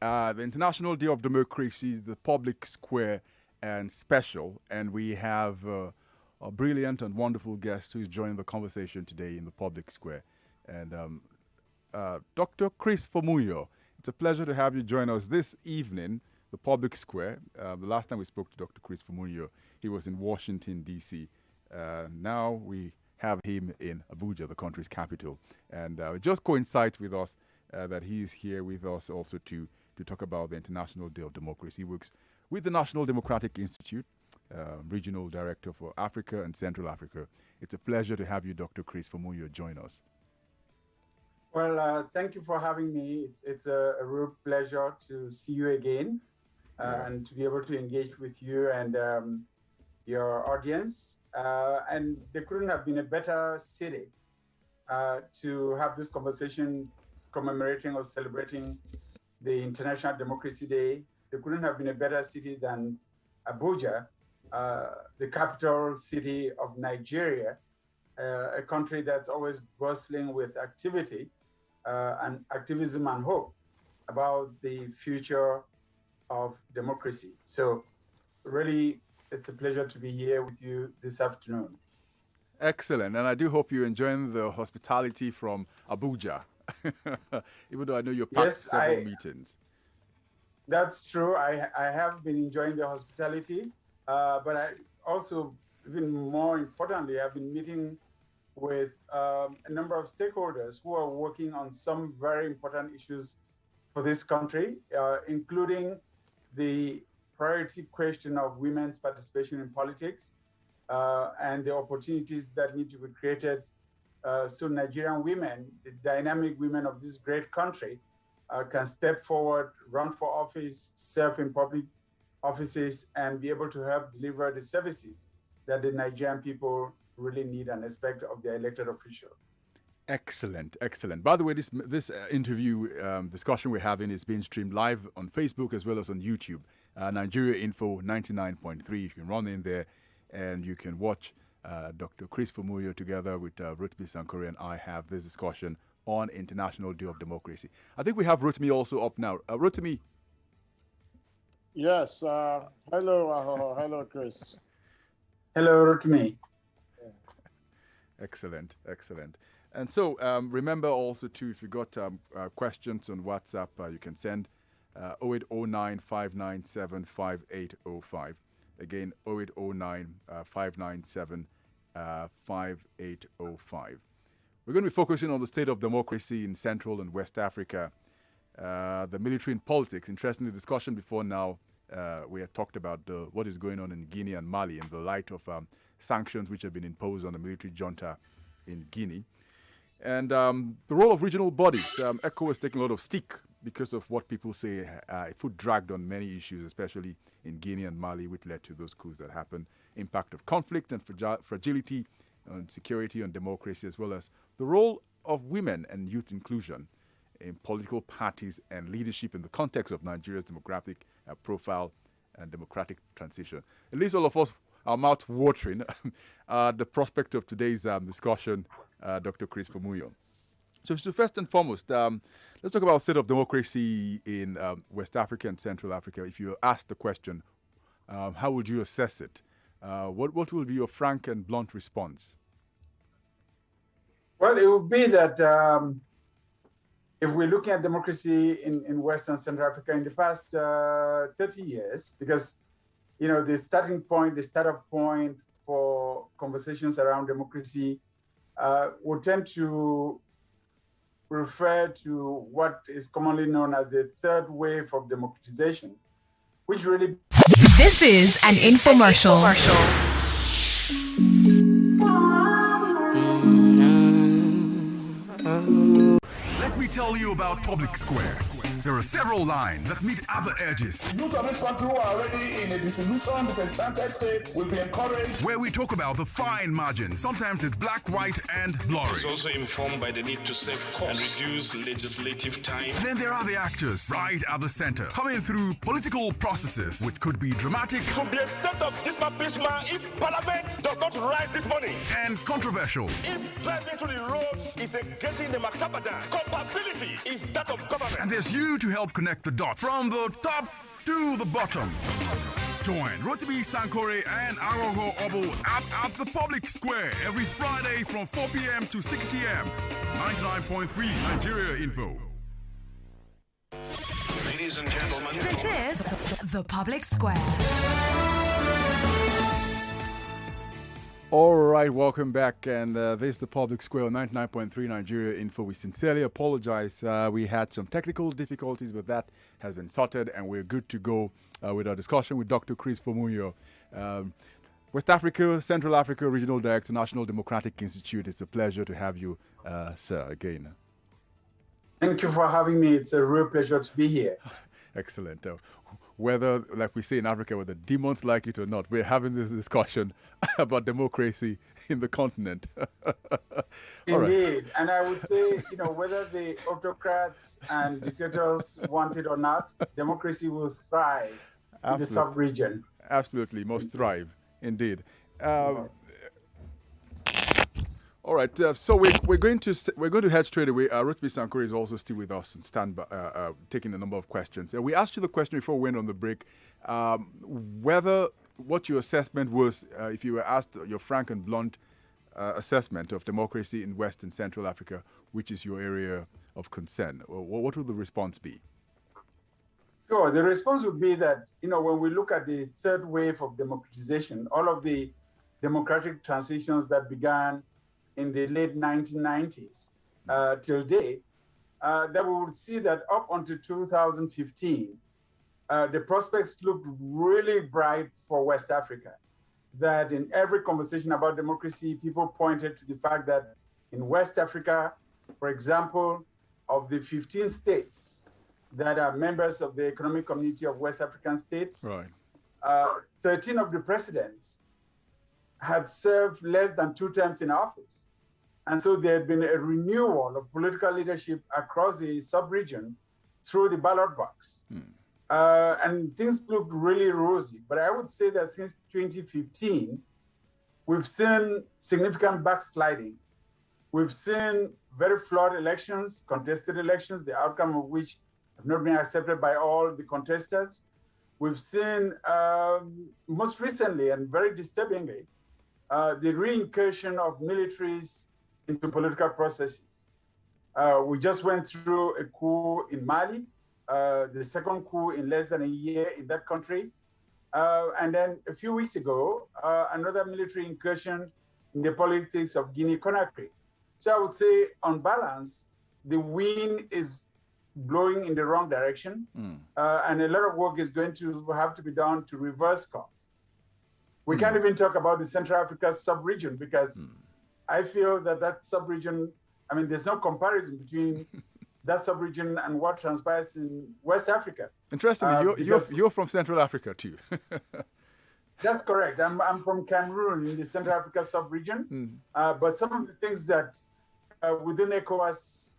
the International Day of Democracy, the public square, and special. And we have a brilliant and wonderful guest who is joining the conversation today in the public square. And Dr. Chris Fomuyo, it's a pleasure to have you join us this evening, the public square. The last time we spoke to Dr. Chris Fomuyo, he was in Washington, D.C. Now we have him in Abuja, the country's capital. And it just coincides with us that he is here with us also to talk about the International Day of Democracy. He works with the National Democratic Institute, Regional Director for Africa and Central Africa. It's a pleasure to have you, Dr. Chris Fomuyo, join us. Well, thank you for having me. It's a real pleasure to see you again and to be able to engage with you and your audience. And there couldn't have been a better city to have this conversation commemorating or celebrating the International Democracy Day. There couldn't have been a better city than Abuja, the capital city of Nigeria, a country that's always bustling with activity and activism and hope about the future of democracy. So really, it's a pleasure to be here with you this afternoon. Excellent. And I do hope you're enjoying the hospitality from Abuja, even though I know you're packed several meetings. That's true. I have been enjoying the hospitality, but I also, even more importantly, I've been meeting with a number of stakeholders who are working on some very important issues for this country, including the priority question of women's participation in politics and the opportunities that need to be created so Nigerian women, the dynamic women of this great country, can step forward, run for office, serve in public offices, and be able to help deliver the services that the Nigerian people really need and expect of their elected officials. Excellent, excellent. By the way, this interview discussion we're having is being streamed live on Facebook as well as on YouTube. Nigeria Info 99.3. You can run in there and you can watch Dr. Chris Fomuyo together with Rotimi Sankore and I have this discussion on International Day of Democracy. I think we have Rotimi also up now. Rotimi. Yes. Hello, Chris. Hello, Rotimi. Excellent, excellent. And so remember also, too, if you got questions on WhatsApp, you can send 0809 597 5805. Again, 0809 597 5805. We're going to be focusing on the state of democracy in Central and West Africa, the military and politics. Interestingly, the discussion before now, we had talked about what is going on in Guinea and Mali in the light of sanctions which have been imposed on the military junta in Guinea. And the role of regional bodies. ECHO is taking a lot of stick because of what people say foot dragged on many issues, especially in Guinea and Mali, which led to those coups that happened. Impact of conflict and fragility on security and democracy, as well as the role of women and youth inclusion in political parties and leadership in the context of Nigeria's demographic profile and democratic transition. At least all of us are mouth watering the prospect of today's discussion, Dr. Chris Fomuyo. So first and foremost, let's talk about state of democracy in West Africa and Central Africa. If you asked the question, how would you assess it? What will be your frank and blunt response? Well, it would be that if we're looking at democracy in West and Central Africa in the past 30 years, because the startup point for conversations around democracy would tend to refer to what is commonly known as the third wave of democratization, which really... This is an infomercial. Let me tell you about Public Square. There are several lines that meet other edges. The youth of this country who are already in a disillusioned, disenchanted state will be encouraged. Where we talk about the fine margins. Sometimes it's black, white, and blurry. It's also informed by the need to save costs and reduce legislative time. Then there are the actors, right at the center, coming through political processes, which could be dramatic. To the extent of this if Parliament does not rise this morning. And controversial. If driving to the roads is engaging the Makabadan, Accountability is that of government. And there's you to help connect the dots from the top to the bottom. Join Rotimi Sankore and Arogo Obo at the public square every Friday from 4 p.m. to 6 p.m. 99.3 Nigeria Info. Ladies and gentlemen, This is The Public Square. All right, welcome back. And this is the Public Square on 99.3 Nigeria Info. We sincerely apologize. We had some technical difficulties, but that has been sorted, and we're good to go with our discussion with Dr. Chris Fomuyo, West Africa, Central Africa Regional Director, National Democratic Institute. It's a pleasure to have you, sir, again. Thank you for having me. It's a real pleasure to be here. Excellent. Whether, like we say in Africa, whether demons like it or not, we're having this discussion about democracy in the continent. Indeed. And I would say, whether the autocrats and dictators want it or not, democracy will thrive in the sub-region. Absolutely, must thrive, indeed. All right, so we're going to head straight away. Rotimi Sankore is also still with us and stand by, taking a number of questions. We asked you the question before we went on the break, what your assessment was, if you were asked your frank and blunt assessment of democracy in West and Central Africa, which is your area of concern. What would the response be? Sure, the response would be that, when we look at the third wave of democratization, all of the democratic transitions that began in the late 1990s till date, that we would see that up until 2015, the prospects looked really bright for West Africa. That in every conversation about democracy, people pointed to the fact that in West Africa, for example, of the 15 states that are members of the Economic Community of West African States, right. 13 of the presidents had served less than 2 terms in office. And so there had been a renewal of political leadership across the sub-region through the ballot box. And things looked really rosy. But I would say that since 2015, we've seen significant backsliding. We've seen very flawed elections, contested elections, the outcome of which have not been accepted by all the contestants. We've seen, most recently and very disturbingly, the reincursion of militaries into political processes. We just went through a coup in Mali, the second coup in less than a year in that country. And then a few weeks ago, another military incursion in the politics of Guinea-Conakry. So I would say, on balance, the wind is blowing in the wrong direction, and a lot of work is going to have to be done to reverse course. We can't even talk about the Central Africa sub-region because I feel that sub-region, there's no comparison between that sub-region and what transpires in West Africa. Interestingly, you're from Central Africa too. That's correct. I'm from Cameroon in the Central Africa sub-region. But some of the things that within ECOWAS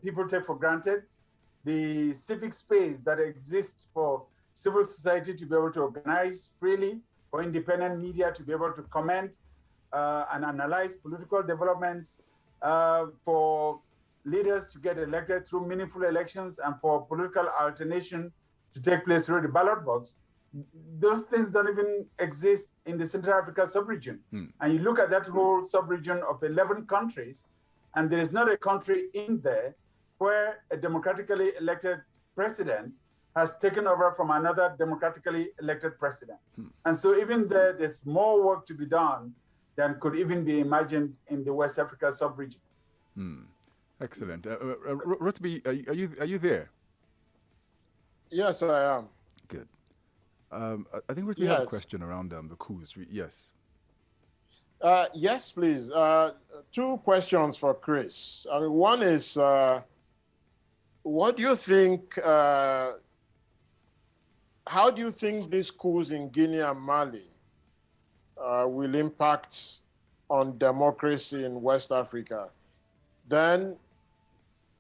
people take for granted, the civic space that exists for civil society to be able to organize freely, for independent media to be able to comment and analyze political developments, for leaders to get elected through meaningful elections, and for political alternation to take place through the ballot box. Those things don't even exist in the Central Africa sub-region. And you look at that whole sub-region of 11 countries, and there is not a country in there where a democratically elected president has taken over from another democratically elected president. And so even there's more work to be done than could even be imagined in the West Africa sub-region. Excellent. Rotimi, are you there? Yes, I am. Good. I think we have a question around the coups. Yes. Yes, please. 2 questions for Chris. One is, what do you think, how do you think these coups in Guinea and Mali will impact on democracy in West Africa? Then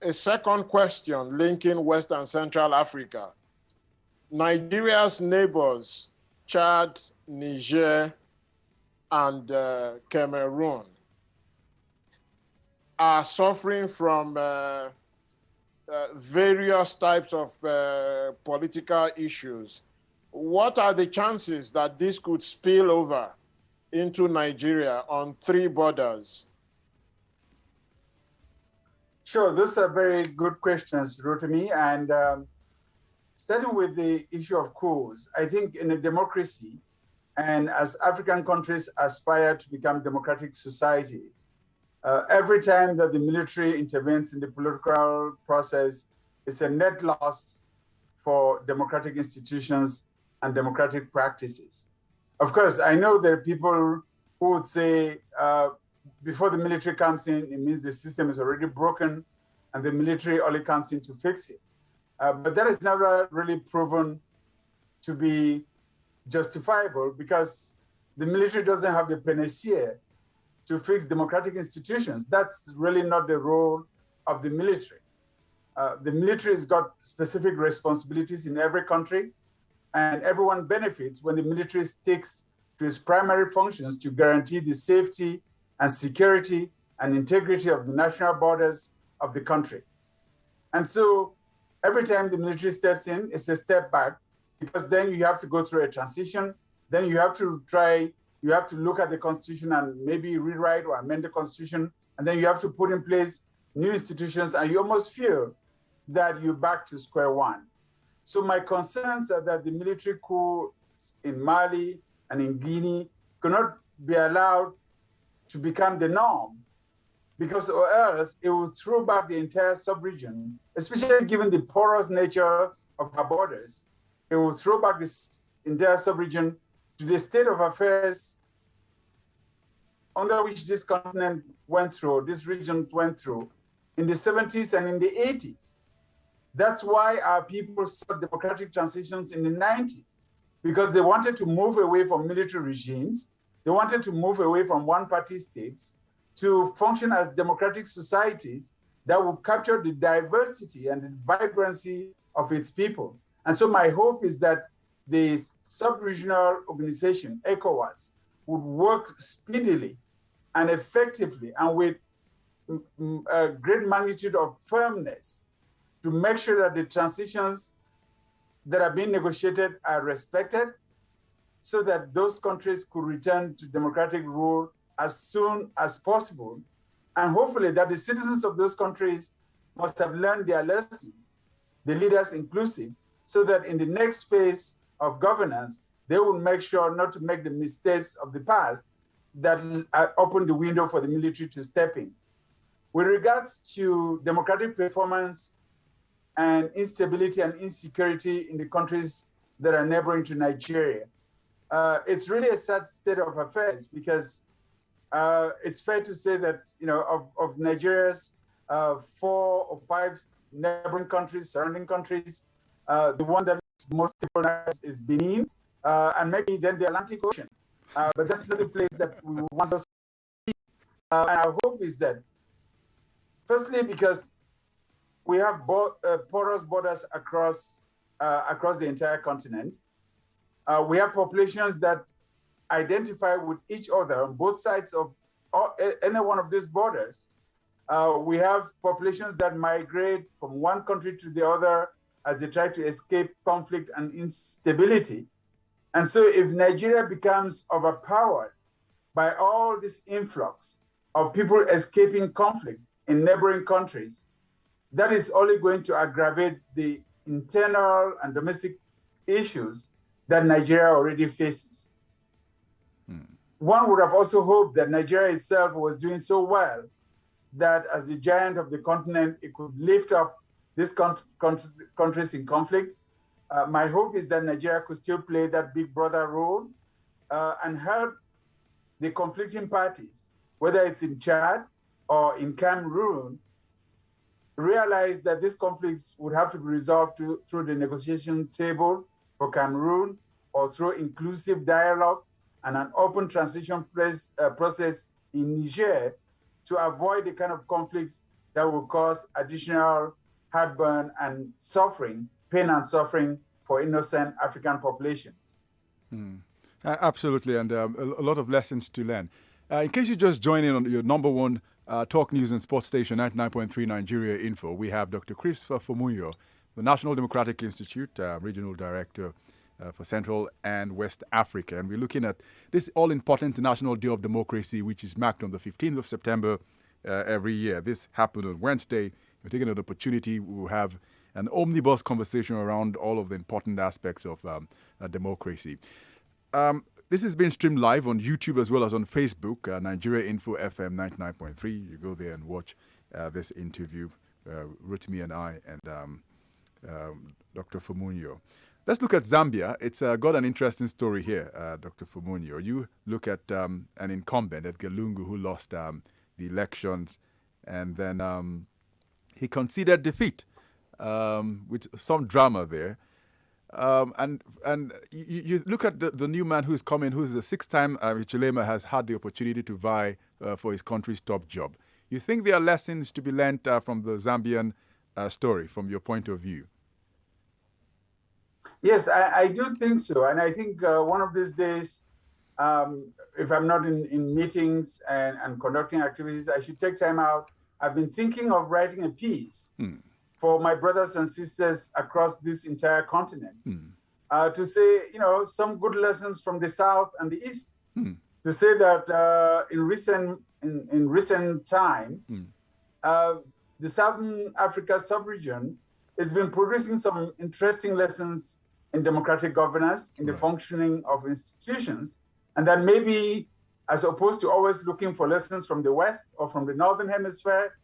a second question linking West and Central Africa. Nigeria's neighbors, Chad, Niger, and Cameroon, are suffering from various types of political issues, what are the chances that this could spill over into Nigeria on 3 borders? Sure, those are very good questions, Rotimi. And starting with the issue of coups, I think in a democracy, and as African countries aspire to become democratic societies, every time that the military intervenes in the political process, it's a net loss for democratic institutions and democratic practices. Of course, I know there are people who would say, before the military comes in, it means the system is already broken and the military only comes in to fix it. But that is never really proven to be justifiable because the military doesn't have the panacea to fix democratic institutions. That's really not the role of the military. The military has got specific responsibilities in every country, and everyone benefits when the military sticks to its primary functions to guarantee the safety and security and integrity of the national borders of the country. And so every time the military steps in, it's a step back because then you have to go through a transition. Then you have to look at the constitution and maybe rewrite or amend the constitution. And then you have to put in place new institutions and you almost feel that you're back to square one. So my concerns are that the military coup in Mali and in Guinea cannot be allowed to become the norm because or else it will throw back the entire sub-region, especially given the porous nature of our borders. It will throw back this entire sub-region to the state of affairs under which this continent went through, this region went through in the 70s and in the 80s. That's why our people sought democratic transitions in the 90s, because they wanted to move away from military regimes. They wanted to move away from one-party states to function as democratic societies that would capture the diversity and the vibrancy of its people. And so my hope is that the sub-regional organization, ECOWAS, would work speedily and effectively and with a great magnitude of firmness to make sure that the transitions that are being negotiated are respected so that those countries could return to democratic rule as soon as possible. And hopefully that the citizens of those countries must have learned their lessons, the leaders inclusive, so that in the next phase of governance, they will make sure not to make the mistakes of the past that open the window for the military to step in. With regards to democratic performance and instability and insecurity in the countries that are neighboring to Nigeria, it's really a sad state of affairs because it's fair to say that, of Nigeria's 4 or 5 neighboring countries, surrounding countries, the one that is most important is Benin, and maybe then the Atlantic Ocean. But that's not the place that we want us to be. And our hope is that, firstly, because we have porous borders across the entire continent, we have populations that identify with each other on both sides of any one of these borders. We have populations that migrate from one country to the other as they try to escape conflict and instability. And so if Nigeria becomes overpowered by all this influx of people escaping conflict in neighboring countries, that is only going to aggravate the internal and domestic issues that Nigeria already faces. One would have also hoped that Nigeria itself was doing so well that as the giant of the continent, it could lift up these countries in conflict. My hope is that Nigeria could still play that big brother role and help the conflicting parties, whether it's in Chad or in Cameroon, realize that these conflicts would have to be resolved through the negotiation table for Cameroon or through inclusive dialogue and an open transition process in Niger to avoid the kind of conflicts that will cause additional heartburn and suffering, pain and suffering for innocent African populations. Absolutely, and a lot of lessons to learn. In case you just joined in on your number one Talk News and Sports Station 99.3 Nigeria Info. We have Dr. Christopher Fomunyo, the National Democratic Institute, Regional Director for Central and West Africa. And we're looking at this all-important International Day of Democracy, which is marked on the 15th of September every year. This happened on Wednesday. We're taking an opportunity. We will have an omnibus conversation around all of the important aspects of democracy. This is being streamed live on YouTube as well as on Facebook, Nigeria Info FM 99.3. You go there and watch this interview, Rotimi and I and Dr. Fomunyo. Let's look at Zambia. It's got an interesting story here, Dr. Fomunyo. You look at an incumbent, Edgar Lungu, who lost the elections, and then he conceded defeat with some drama there. And you look at the new man who's coming, who's the sixth time Hichilema has had the opportunity to vie for his country's top job. You think there are lessons to be learned from the Zambian story, from your point of view? Yes, I do think so. And I think one of these days, if I'm not in meetings and conducting activities, I should take time out. I've been thinking of writing a piece for my brothers and sisters across this entire continent to say, some good lessons from the South and the East. To say that in recent time, the Southern Africa sub-region has been producing some interesting lessons in democratic governance, in the functioning of institutions, and that maybe, as opposed to always looking for lessons from the West or from the Northern Hemisphere,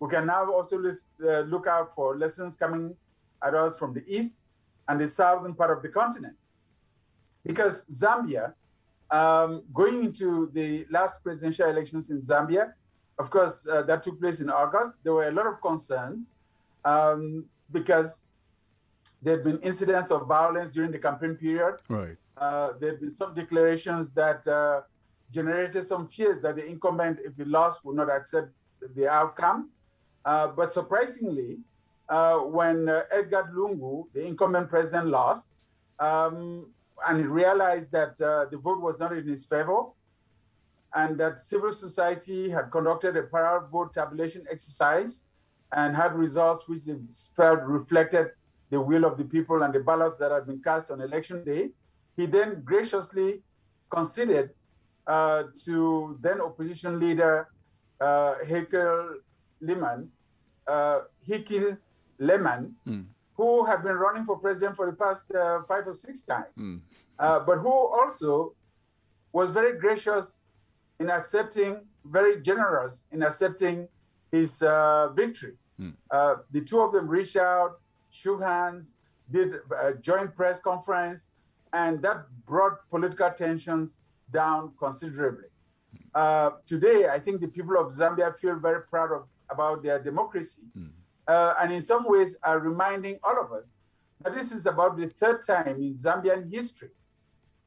we can now also look out for lessons coming at us from the East and the Southern part of the continent. Because Zambia, going into the last presidential elections in Zambia, of course, that took place in August, there were a lot of concerns because there had been incidents of violence during the campaign period. Right. There had been some declarations that generated some fears that the incumbent, if he lost, would not accept the outcome. But surprisingly, when Edgar Lungu, the incumbent president, lost, and he realized that the vote was not in his favor, and that civil society had conducted a parallel vote tabulation exercise and had results which they felt reflected the will of the people and the ballots that had been cast on election day, he then graciously conceded to then opposition leader Hikil Lehman, who had been running for president for the past 5 or 6 times, but who also was very gracious in accepting, very generous in accepting his victory. The two of them reached out, shook hands, did a joint press conference, and that brought political tensions down considerably. Today, I think the people of Zambia feel very proud about their democracy, and in some ways are reminding all of us that this is about the 3rd time in Zambian history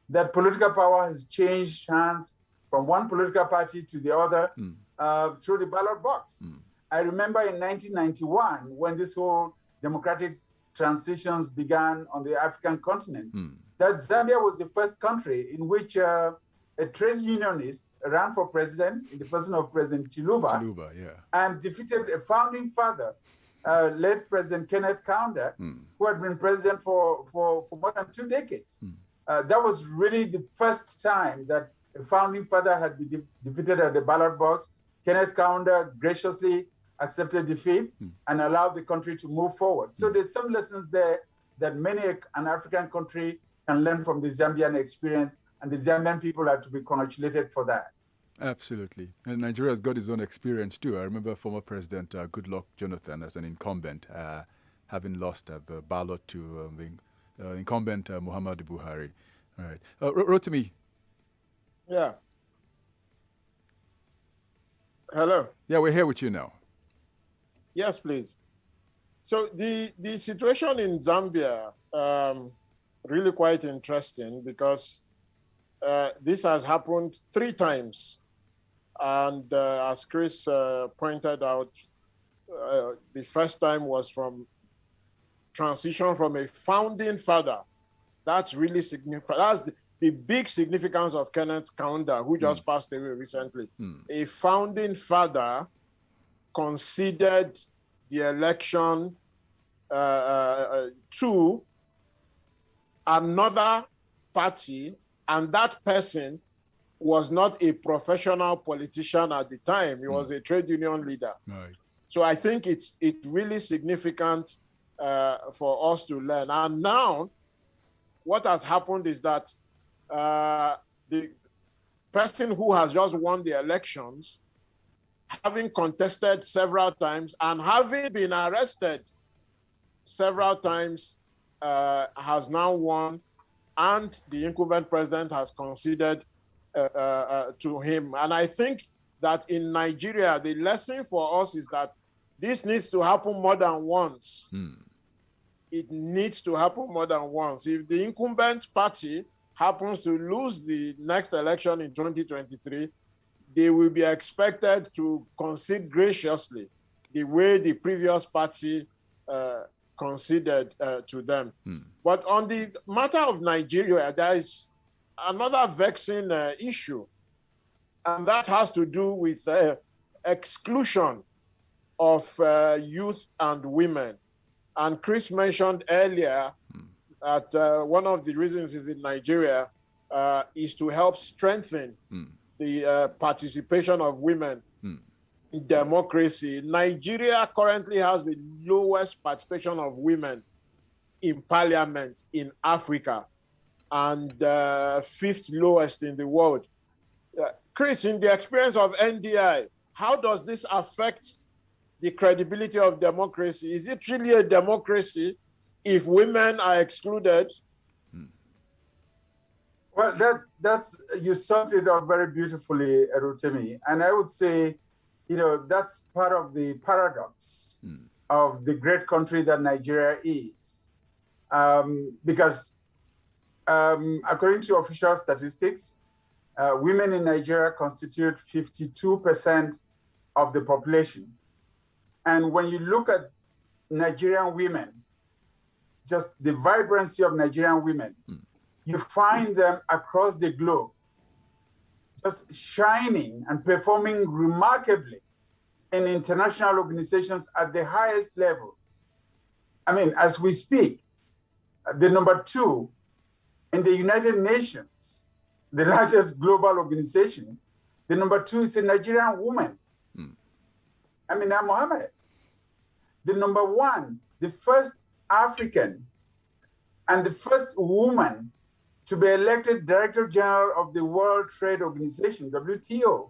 that political power has changed hands from one political party to the other through the ballot box. I remember in 1991, when this whole democratic transitions began on the African continent, that Zambia was the first country in which a trade unionist ran for president in the person of President Chiluba, and defeated a founding father, late President Kenneth Kaunda, who had been president for more than 2 decades. That was really the first time that a founding father had been defeated at the ballot box. Kenneth Kaunda graciously accepted defeat and allowed the country to move forward. So there's some lessons there that many an African country can learn from the Zambian experience, and the Zambian people are to be congratulated for that. Absolutely. And Nigeria has got its own experience too. I remember former President Goodluck Jonathan as an incumbent having lost the ballot to the incumbent Muhammadu Buhari. All right. Rotimi. Yeah. Hello. Yeah, we're here with you now. Yes, please. So the situation in Zambia really quite interesting because this has happened 3 times. And as Chris pointed out, the first time was from transition from a founding father. That's really significant. That's the big significance of Kenneth Kaunda, who just passed away recently. A founding father conceded the election to another party, and that person was not a professional politician at the time. He was a trade union leader. Right. So I think it's really significant for us to learn. And now, what has happened is that the person who has just won the elections, having contested several times and having been arrested several times, has now won, and the incumbent president has conceded to him. And I think that in Nigeria, the lesson for us is that this needs to happen more than once. It needs to happen more than once. If the incumbent party happens to lose the next election in 2023, they will be expected to concede graciously the way the previous party conceded to them. But on the matter of Nigeria, there is another vexing issue, and that has to do with exclusion of youth and women. And Chris mentioned earlier that one of the reasons is in Nigeria is to help strengthen the participation of women in democracy. Nigeria currently has the lowest participation of women in parliament in Africa, and fifth lowest in the world. Chris, in the experience of NDI, how does this affect the credibility of democracy? Is it really a democracy if women are excluded? Well, that's you summed it up very beautifully, Rotimi. And I would say, that's part of the paradox of the great country that Nigeria is. Because according to official statistics, women in Nigeria constitute 52% of the population. And when you look at Nigerian women, just the vibrancy of Nigerian women, you find them across the globe, just shining and performing remarkably in international organizations at the highest levels. I mean, as we speak, the number 2 in the United Nations, the largest global organization, the number 2 is a Nigerian woman, Amina Mohammed. The number 1, the first African and the first woman to be elected Director General of the World Trade Organization, WTO,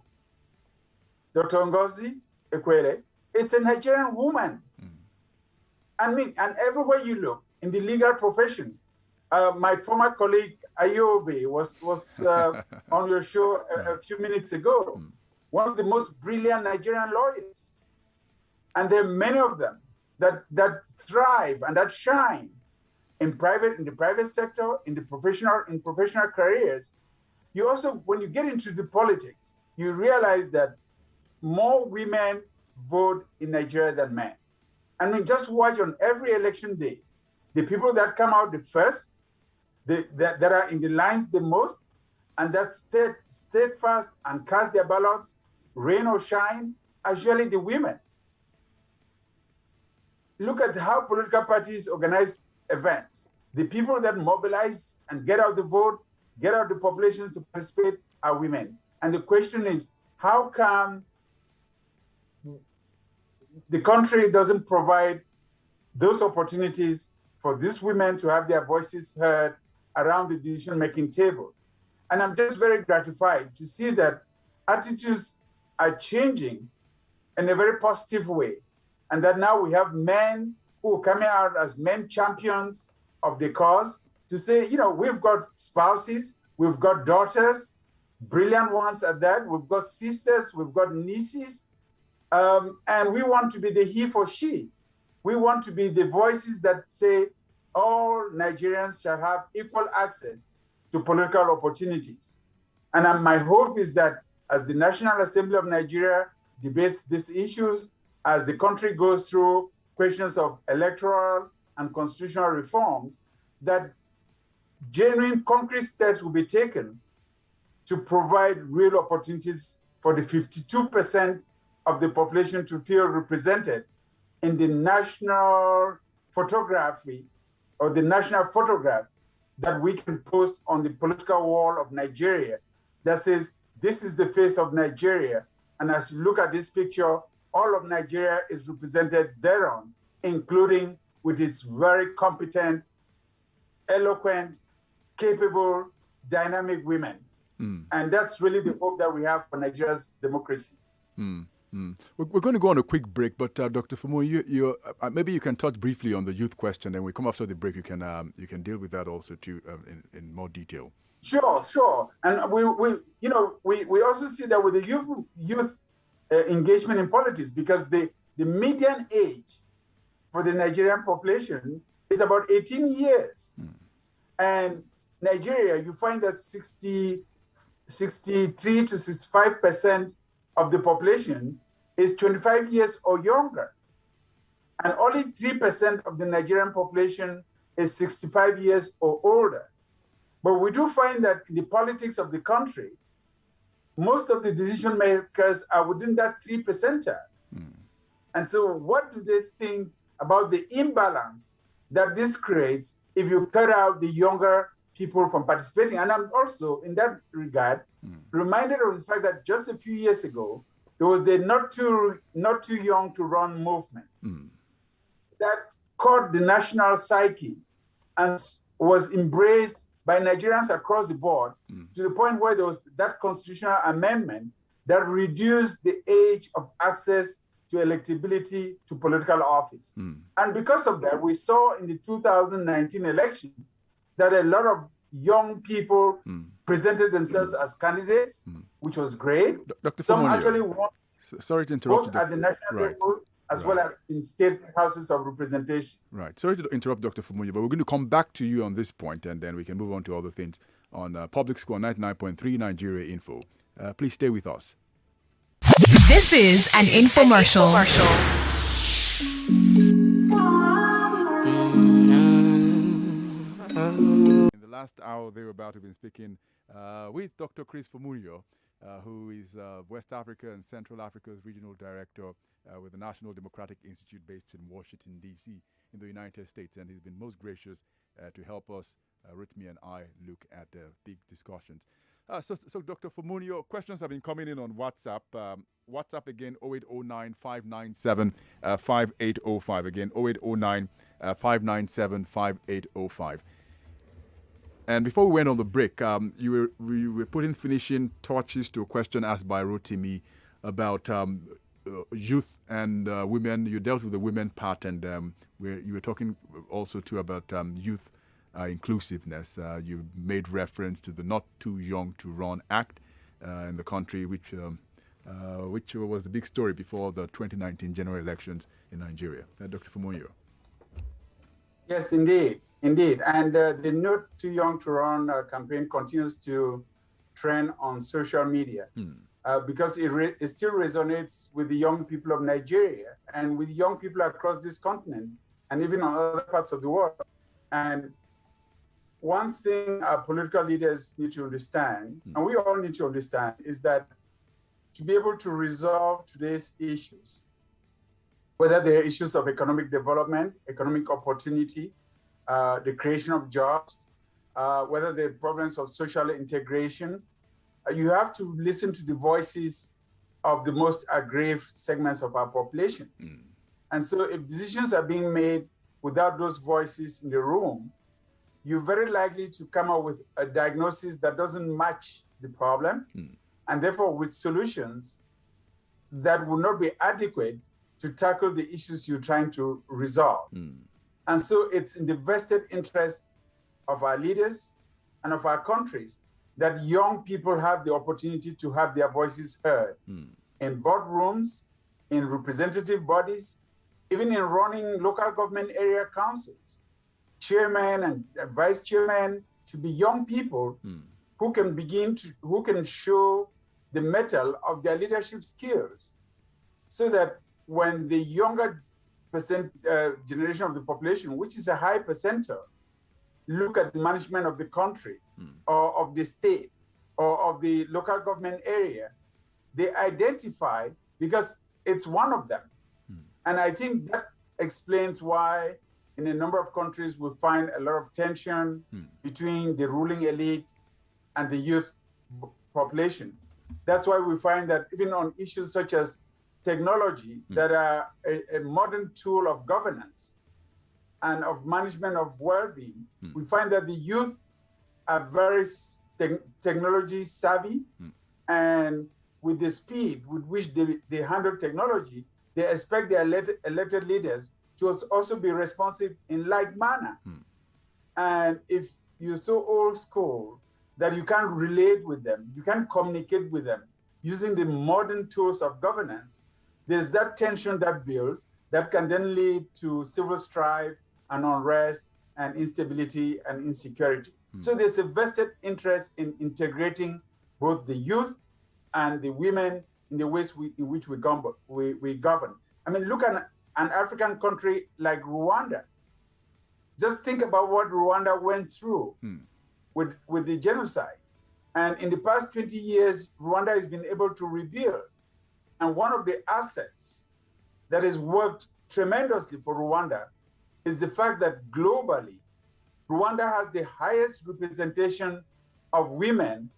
Dr. Ngozi Iweala, is a Nigerian woman. I mean, and everywhere you look in the legal profession, my former colleague Ayobe was on your show a few minutes ago, one of the most brilliant Nigerian lawyers. And there are many of them that thrive and that shine in the private sector, in professional careers. You also, when you get into the politics, you realize that more women vote in Nigeria than men. I mean, just watch on every election day, the people that come out the first, that are in the lines the most, and that steadfast and cast their ballots, rain or shine, are usually the women. Look at how political parties organize events. The people that mobilize and get out the vote, get out the populations to participate are women. And the question is, how come the country doesn't provide those opportunities for these women to have their voices heard around the decision-making table? And I'm just very gratified to see that attitudes are changing in a very positive way. And that now we have men who are coming out as men champions of the cause to say, we've got spouses, we've got daughters, brilliant ones at that, we've got sisters, we've got nieces, and we want to be the he for she. We want to be the voices that say all Nigerians shall have equal access to political opportunities. And my hope is that as the National Assembly of Nigeria debates these issues, as the country goes through questions of electoral and constitutional reforms, that genuine concrete steps will be taken to provide real opportunities for the 52% of the population to feel represented in the national photography or the national photograph that we can post on the political wall of Nigeria that says, this is the face of Nigeria. And as you look at this picture, all of Nigeria is represented thereon, including with its very competent, eloquent, capable, dynamic women. And that's really the hope that we have for Nigeria's democracy. We're going to go on a quick break, but Dr. Fumu, you maybe you can touch briefly on the youth question, and when we come after the break, you can deal with that also too in more detail. Sure. And we also see that with the youth engagement in politics, because the median age for the Nigerian population is about 18 years. And Nigeria, you find that 63 to 65% of the population is 25 years or younger. And only 3% of the Nigerian population is 65 years or older. But we do find that in the politics of the country, most of the decision makers are within that 3%. And so what do they think about the imbalance that this creates if you cut out the younger people from participating? And I'm also, in that regard, reminded of the fact that just a few years ago, there was the not too young to run movement that caught the national psyche and was embraced by Nigerians across the board to the point where there was that constitutional amendment that reduced the age of access to electability to political office. And because of that, we saw in the 2019 elections that a lot of young people presented themselves as candidates, which was great. Dr. Some Fumonio, actually won sorry to interrupt both you, at the national level as well as in state houses of representation. Right. Sorry to interrupt, Dr. Fumonio, but we're going to come back to you on this point, and then we can move on to other things on Public Square 99.3 Nigeria Info. Please stay with us. This is an infomercial. In the last hour, they were about to be speaking with Dr. Chris Fumonio, who is West Africa and Central Africa's regional director with the National Democratic Institute based in Washington, D.C. in the United States. And he's been most gracious to help us, Rotimi and I, look at big discussions. So Dr. Fumonio, questions have been coming in on WhatsApp. WhatsApp again, 0809 597 5805. Again, 0809 597 5805. And before we went on the break, you were putting finishing touches to a question asked by Rotimi about youth and women. You dealt with the women part, and you were talking also too about youth inclusiveness. You made reference to the Not Too Young to Run Act in the country, which was the big story before the 2019 general elections in Nigeria. Dr. Fumonio. Yes, indeed. And the Not Too Young to Run campaign continues to trend on social media because it still resonates with the young people of Nigeria and with young people across this continent and even on other parts of the world. And one thing our political leaders need to understand, and we all need to understand, is that to be able to resolve today's issues, whether they're issues of economic development, economic opportunity, the creation of jobs, whether they're problems of social integration, you have to listen to the voices of the most aggrieved segments of our population. And so if decisions are being made without those voices in the room, you're very likely to come up with a diagnosis that doesn't match the problem, and therefore with solutions that will not be adequate to tackle the issues you're trying to resolve. And so it's in the vested interest of our leaders and of our countries that young people have the opportunity to have their voices heard in boardrooms, in representative bodies, even in running local government area councils. Chairman and vice chairman should be young people who can show the mettle of their leadership skills, so that when the younger generation of the population, which is a high percentile, look at the management of the country or of the state or of the local government area, they identify, because it's one of them. And I think that explains why in a number of countries we find a lot of tension between the ruling elite and the youth population. That's why we find that even on issues such as technology that are a modern tool of governance and of management of well-being, we find that the youth are very technology savvy, and with the speed with which they handle technology, they expect their elected leaders to also be responsive in like manner. And if you're so old school that you can't relate with them, you can't communicate with them using the modern tools of governance, there's that tension that builds that can then lead to civil strife and unrest and instability and insecurity. So there's a vested interest in integrating both the youth and the women in the ways in which we govern. I mean, look at an African country like Rwanda. Just think about what Rwanda went through with the genocide. And in the past 20 years, Rwanda has been able to rebuild. And one of the assets that has worked tremendously for Rwanda is the fact that globally, Rwanda has the highest representation of women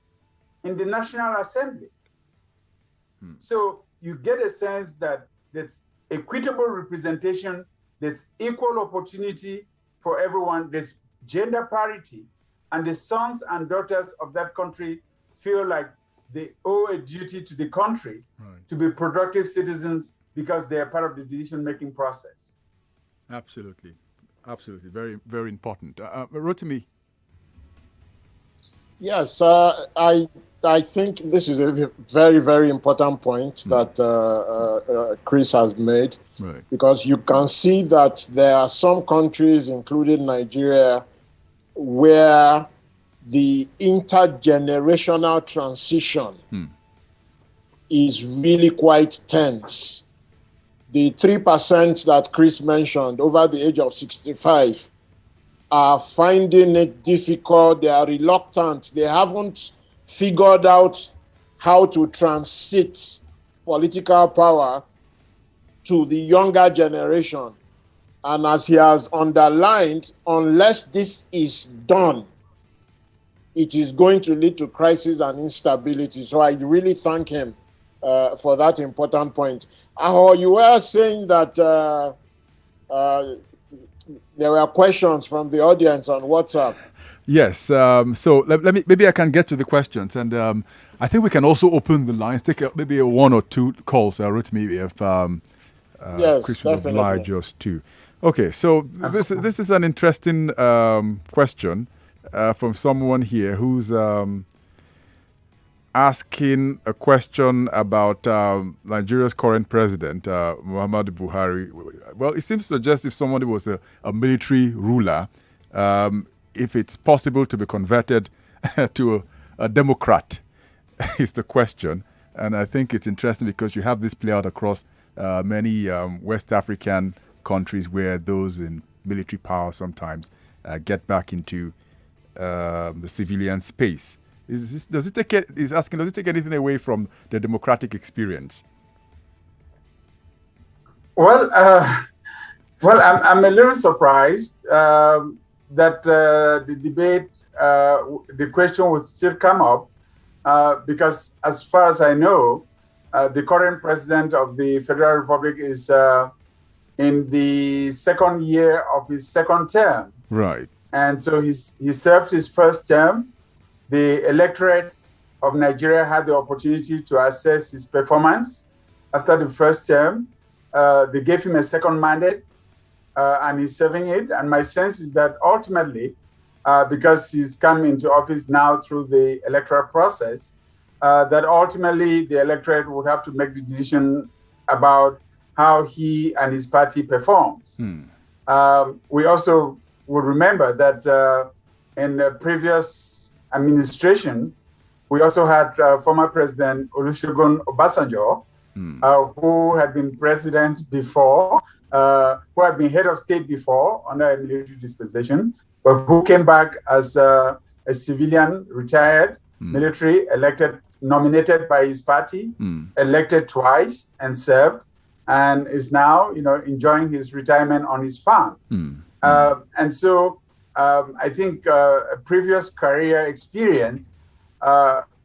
in the National Assembly. So you get a sense that there's equitable representation, there's equal opportunity for everyone, there's gender parity, and the sons and daughters of that country feel like they owe a duty to the country to be productive citizens because they are part of the decision-making process. Absolutely. Absolutely. Very, very important. Rotimi. Yes, I think this is a very, very important point that Chris has made, because you can see that there are some countries, including Nigeria, where the intergenerational transition is really quite tense. The 3% that Chris mentioned over the age of 65 are finding it difficult. They are reluctant. They haven't figured out how to transit political power to the younger generation. And as he has underlined, unless this is done, it is going to lead to crisis and instability. So I really thank him for that important point. Aho, you were saying that there were questions from the audience on WhatsApp. Yes. So let me, maybe I can get to the questions, and I think we can also open the lines. Take maybe a one or two calls. Rotimi, if Yes, Chris would definitely. oblige us to. Okay. So this is an interesting question from someone here who's asking a question about Nigeria's current president, Muhammadu Buhari. Well, it seems to suggest if somebody was a military ruler, if it's possible to be converted to a Democrat, is the question. And I think it's interesting because you have this play out across many West African countries where those in military power sometimes get back into the civilian space. Does it take anything away from the democratic experience? Well, I'm a little surprised that the debate, the question would still come up because, as far as I know, the current president of the Federal Republic is in the second year of his second term. Right. And so he served his first term. The electorate of Nigeria had the opportunity to assess his performance after the first term. They gave him a second mandate, and he's serving it. And my sense is that ultimately, because he's come into office now through the electoral process, that ultimately the electorate would have to make the decision about how he and his party performs. We also would remember that in the previous administration, we also had former President Olusegun Obasanjo, who had been president before, who had been head of state before under a military dispensation, but who came back as a civilian, retired, military, elected, nominated by his party, elected twice, and served. and is now, enjoying his retirement on his farm. And so I think a previous career experience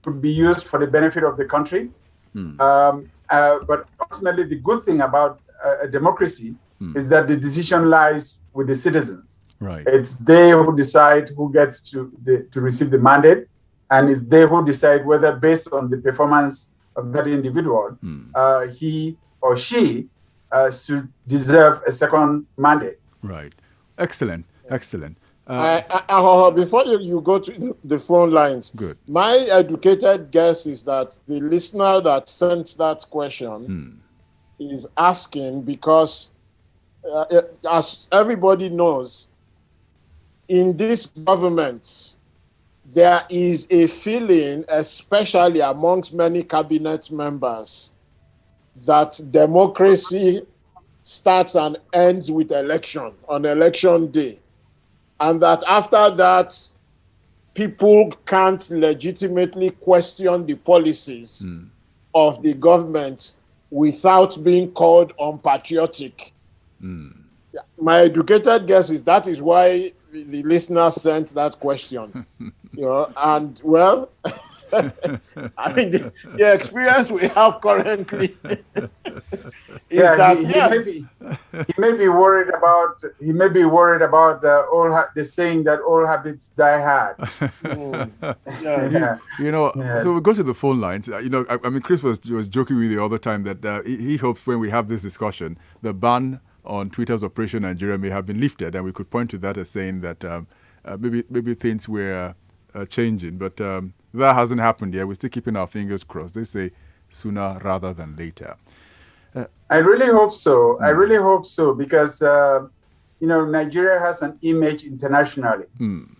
could be used for the benefit of the country. But ultimately, the good thing about a democracy is that the decision lies with the citizens. Right. It's they who decide who gets to receive the mandate, and it's they who decide whether, based on the performance of that individual, he or she should deserve a second mandate. Right. Excellent. Before you go to the phone lines, good. My educated guess is that the listener that sent that question is asking because, as everybody knows, in this government, there is a feeling, especially amongst many cabinet members, that democracy starts and ends with election on election day. And that after that, people can't legitimately question the policies of the government without being called unpatriotic. My educated guess is that is why the listener sent that question. And well, I mean, the experience we have currently is that he may be worried about the saying that all habits die hard. So we go to the phone lines. I mean, Chris was joking with you all the time that he hopes when we have this discussion, the ban on Twitter's Operation Nigeria may have been lifted, and we could point to that as saying that maybe things were changing, but that hasn't happened yet. We're still keeping our fingers crossed. They say sooner rather than later. I really hope so. I really hope so because Nigeria has an image internationally.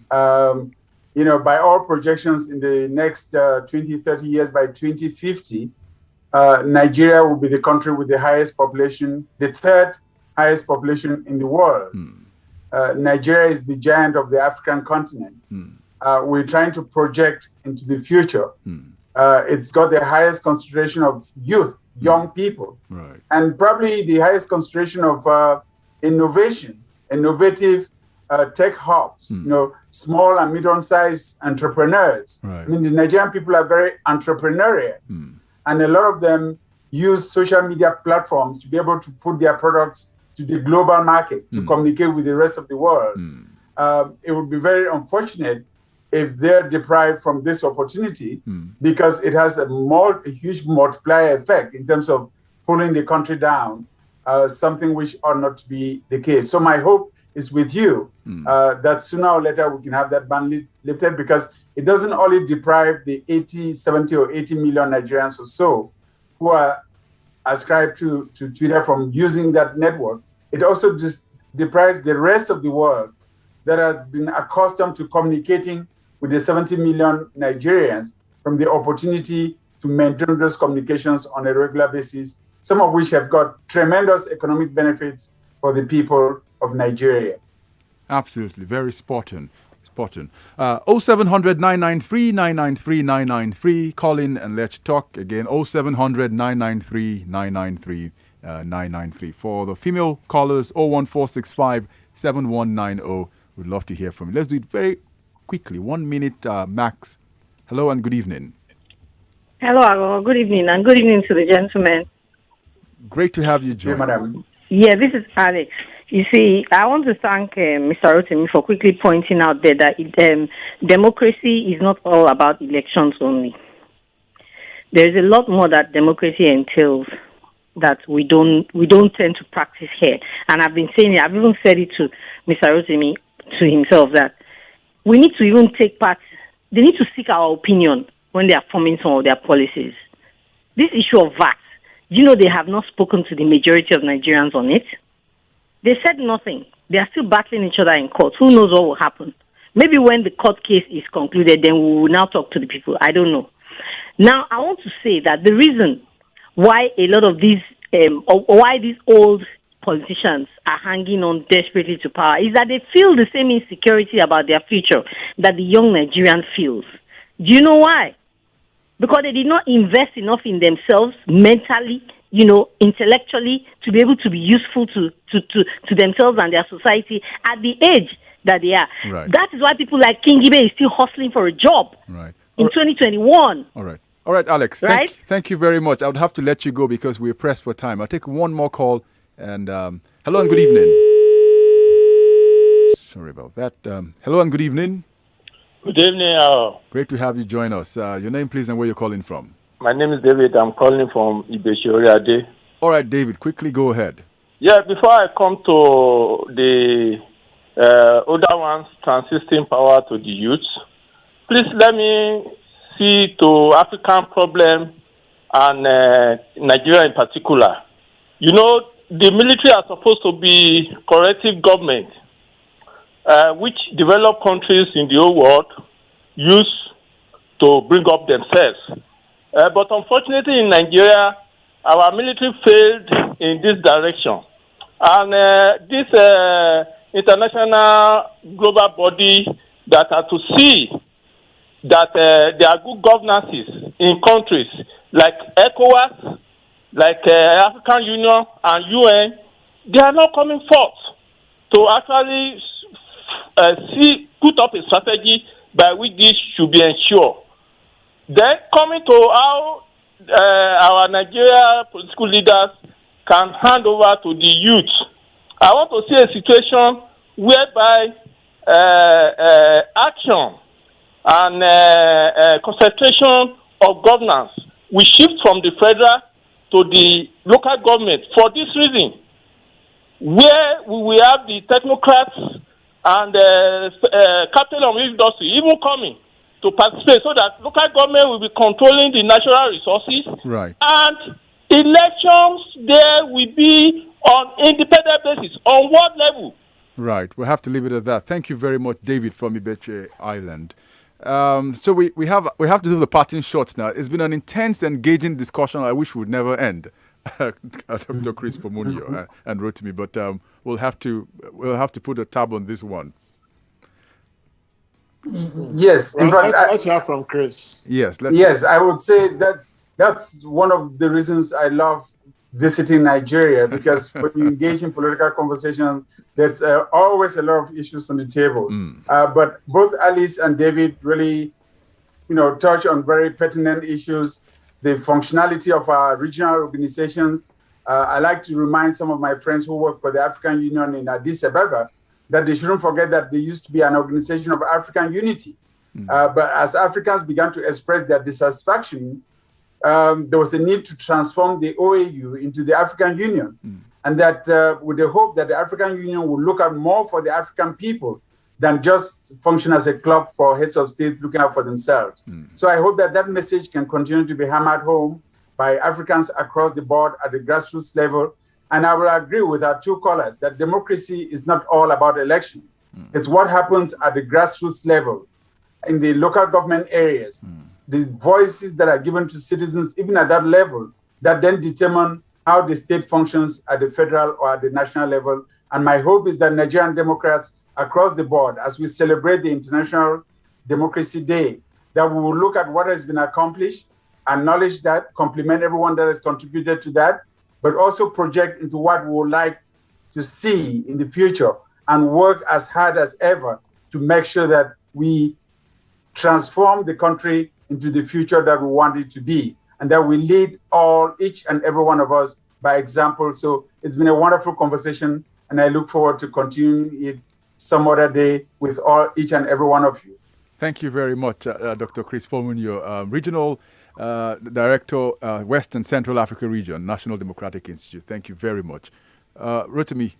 By all projections, in the next 20, 30 years, by 2050, Nigeria will be the country with the highest population, the third highest population in the world. Nigeria is the giant of the African continent. We're trying to project into the future. It's got the highest concentration of youth, young people, right, and probably the highest concentration of innovative tech hubs, small and medium-sized entrepreneurs. Right. I mean, the Nigerian people are very entrepreneurial, and a lot of them use social media platforms to be able to put their products to the global market, to communicate with the rest of the world. It would be very unfortunate if they're deprived from this opportunity because it has a huge multiplier effect in terms of pulling the country down, something which ought not to be the case. So my hope is with you that sooner or later we can have that ban lifted because it doesn't only deprive the 70 or 80 million Nigerians or so who are ascribed to Twitter from using that network. It also just deprives the rest of the world that has been accustomed to communicating with the 70 million Nigerians from the opportunity to maintain those communications on a regular basis, some of which have got tremendous economic benefits for the people of Nigeria. Absolutely. Very spot on. 0700 993 993 993. Call in and let's talk. Again, 0700 993 993 993. For the female callers, 01465 7190. We'd love to hear from you. Let's do it very quickly. 1 minute max. Hello and good evening. Hello, Ago. Good evening, and good evening to the gentlemen. Great to have you join. Yeah, madam. Yeah, this is Alex. You see, I want to thank Mr. Rotimi for quickly pointing out there that democracy is not all about elections only. There is a lot more that democracy entails that we don't tend to practice here. And I've been saying it, I've even said it to Mr. Rotimi, to himself, that we need to even take part, they need to seek our opinion when they are forming some of their policies. This issue of VAT, they have not spoken to the majority of Nigerians on it. They said nothing. They are still battling each other in court. Who knows what will happen? Maybe when the court case is concluded, then we will now talk to the people. I don't know. Now, I want to say that the reason why a lot of these, why these old politicians are hanging on desperately to power is that they feel the same insecurity about their future that the young Nigerian feels. Do you know why? Because they did not invest enough in themselves mentally, intellectually to be able to be useful to themselves and their society at the age that they are. Right. That is why people like King Gibe is still hustling for a job in 2021. All right, Alex. Right? Thank you very much. I would have to let you go because we're pressed for time. I'll take one more call. And hello and good evening. Sorry about that. Hello and good evening. Good evening. Great to have you join us. Your name, please, and where you're calling from. My name is David. I'm calling from Ibeshoriade. All right, David, quickly go ahead. Yeah, before I come to the older ones transisting power to the youth, please let me see to African problem and Nigeria in particular. The military are supposed to be corrective government, which developed countries in the whole world use to bring up themselves. But unfortunately in Nigeria, our military failed in this direction. And this international global body that are to see that there are good governances in countries like ECOWAS, like African Union and UN, they are not coming forth to actually put up a strategy by which this should be ensured. Then coming to how our Nigeria political leaders can hand over to the youth, I want to see a situation whereby action and concentration of governance will shift from the federal to the local government for this reason, where we will have the technocrats and captain of industry even coming to participate so that local government will be controlling the natural resources. Right. And elections there will be on independent basis. On what level? Right. We'll have to leave it at that. Thank you very much, David from Ibeche Island. So we have to do the parting shots now. It's been an intense, engaging discussion I wish would never end. Dr. Chris Fomunyo and Rotimi, but we'll have to put a tab on this one. Yes, in fact, let's hear from Chris. Yes, I would say that that's one of the reasons I love visiting Nigeria, because when you engage in political conversations, there's always a lot of issues on the table. But both Alice and David really, touch on very pertinent issues. The functionality of our regional organizations. I like to remind some of my friends who work for the African Union in Addis Ababa that they shouldn't forget that they used to be an organization of African unity. But as Africans began to express their dissatisfaction, there was a need to transform the OAU into the African Union. And that with the hope that the African Union will look out more for the African people than just function as a club for heads of state looking out for themselves. So I hope that that message can continue to be hammered home by Africans across the board at the grassroots level. And I will agree with our two callers that democracy is not all about elections. It's what happens at the grassroots level, in the local government areas, the voices that are given to citizens, even at that level, that then determine how the state functions at the federal or at the national level. And my hope is that Nigerian Democrats across the board, as we celebrate the International Democracy Day, that we will look at what has been accomplished, acknowledge that, compliment everyone that has contributed to that, but also project into what we would like to see in the future and work as hard as ever to make sure that we transform the country into the future that we want it to be, and that we lead each and every one of us by example. So it's been a wonderful conversation, and I look forward to continuing it some other day with each and every one of you. Thank you very much, Dr. Chris Fomunyo, Regional Director, West and Central Africa Region, National Democratic Institute. Thank you very much. Rotimi.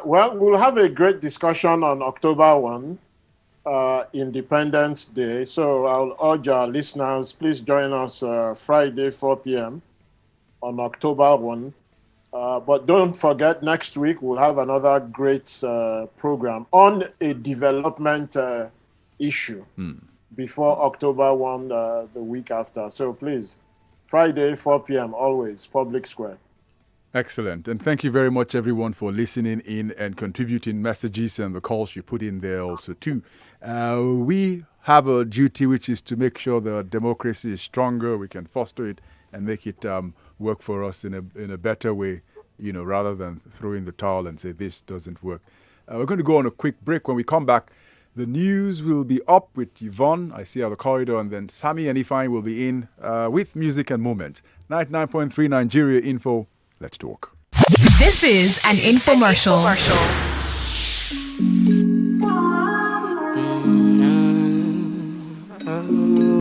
Well, we'll have a great discussion on October 1, Independence Day. So I'll urge our listeners, please join us Friday, 4 p.m. on October 1. But don't forget, next week we'll have another great program on a development issue before October 1, the week after. So please, Friday, 4 p.m., always, Public Square. Excellent. And thank you very much, everyone, for listening in and contributing messages and the calls you put in there also, too. We have a duty, which is to make sure that democracy is stronger, we can foster it, and make it work for us in a better way, rather than throwing the towel and say this doesn't work. We're going to go on a quick break. When we come back, the news will be up with Yvonne. I see out the corridor, and then Sammy and Ifeanyi will be in with music and moments. 99.3 Nigeria Info. Let's talk. This is an infomercial.